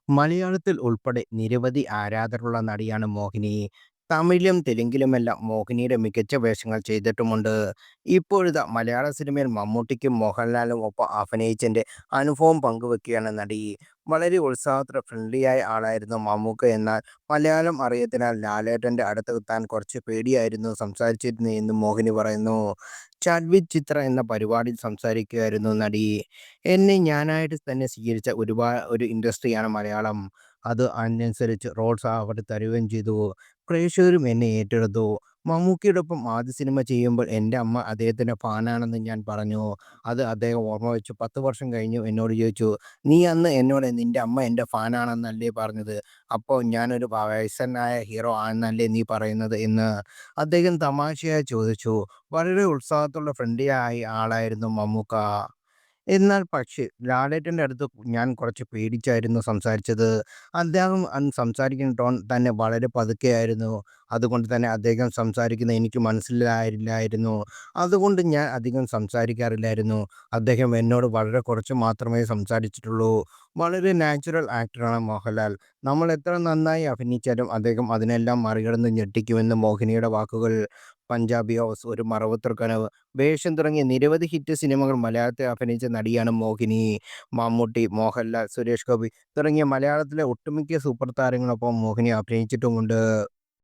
മലയാളത്തിൽ ഉൾപ്പെടെ നിരവധി ആരാധകരുള്ള നടിയാണ് മോഹിനി. തമിഴിലും തെലുങ്കിലുമെല്ലാം മോഹിനിയുടെ മികച്ച വേഷങ്ങൾ ചെയ്തിട്ടുമുണ്ട്. ഇപ്പോഴിതാ മലയാള സിനിമയിൽ മമ്മൂട്ടിക്കും മോഹൻലാലിനും ഒപ്പം അഭിനയിച്ചതിന്റെ അനുഭവം പങ്കുവെക്കുകയാണ് നടി. വളരെ ഉത്സാഹത്തോടെ ഫ്രണ്ട്ലിയായ ആളായിരുന്നു മമ്മൂക്ക. എന്നാൽ മലയാളം അറിയത്തിനാൽ ലാലേട്ടന്റെ അടുത്ത് താൻ കുറച്ച് പേടിയായിരുന്നു സംസാരിച്ചിരുന്നത് എന്ന് മോഹിനി പറയുന്നു. ചാറ്റ് വിത്ത് ചിത്ര എന്ന പരിപാടിയിൽ സംസാരിക്കുകയായിരുന്നു നടി. എന്നെ ഞാനായിട്ട് തന്നെ സ്വീകരിച്ച ഒരു ഇൻഡസ്ട്രിയാണ് മലയാളം. അത് അതിനനുസരിച്ച് റോൾസ് അവിടെ തരുകയും ചെയ്തു. പ്രേക്ഷകരും എന്നെ ഏറ്റെടുത്തു. മമ്മൂക്കയോടൊപ്പം ആദ്യ സിനിമ ചെയ്യുമ്പോൾ എൻ്റെ അമ്മ അദ്ദേഹത്തിൻ്റെ ഫാനാണെന്ന് ഞാൻ പറഞ്ഞു. അത് അദ്ദേഹം ഓർമ്മ വെച്ചു. 10 വർഷം കഴിഞ്ഞു എന്നോട് ചോദിച്ചു, "നീ അന്ന് എന്നോട് നിൻ്റെ അമ്മ എൻ്റെ ഫാനാണെന്നല്ലേ പറഞ്ഞത്? അപ്പോൾ ഞാനൊരു വയസ്സനായ ഹീറോ ആണെന്നല്ലേ നീ പറയുന്നത്?" എന്ന് അദ്ദേഹം തമാശയായി ചോദിച്ചു. വളരെ ഉത്സാഹത്തോടെ ഫ്രണ്ട്ലിയായ ആളായിരുന്നു മമ്മൂക്ക. എന്നാൽ പക്ഷേ ലാലേട്ടൻ്റെ അടുത്ത് ഞാൻ കുറച്ച് പേടിച്ചായിരുന്നു സംസാരിച്ചത്. അദ്ദേഹം അന്ന് സംസാരിക്കുന്ന ടോൺ തന്നെ വളരെ പതുക്കെയായിരുന്നു. അതുകൊണ്ട് തന്നെ അദ്ദേഹം സംസാരിക്കുന്നത് എനിക്ക് മനസ്സിലായില്ലായിരുന്നു. അതുകൊണ്ട് ഞാൻ അധികം സംസാരിക്കാറില്ലായിരുന്നു. അദ്ദേഹം എന്നോട് വളരെ കുറച്ച് മാത്രമേ സംസാരിച്ചിട്ടുള്ളൂ. വളരെ നാച്ചുറൽ ആക്ടറാണ് മോഹൻലാൽ. നമ്മൾ എത്ര നന്നായി അഭിനയിച്ചാലും അദ്ദേഹം അതിനെല്ലാം മറികടന്ന് ഞെട്ടിക്കുമെന്ന് മോഹിനിയുടെ വാക്കുകൾ. പഞ്ചാബി ഹൗസ്, ഒരു മറവത്തൂർ കനവ്, വേഷം തുടങ്ങിയ നിരവധി ഹിറ്റ് സിനിമകൾ മലയാളത്തിൽ അഭിനയിച്ച നടിയാണ് മോഹിനി. മമ്മൂട്ടി, മോഹൻലാൽ, സുരേഷ് ഗോപി തുടങ്ങിയ മലയാളത്തിലെ ഒട്ടുമിക്ക സൂപ്പർ താരങ്ങളൊപ്പം മോഹിനി അഭിനയിച്ചിട്ടുമുണ്ട്.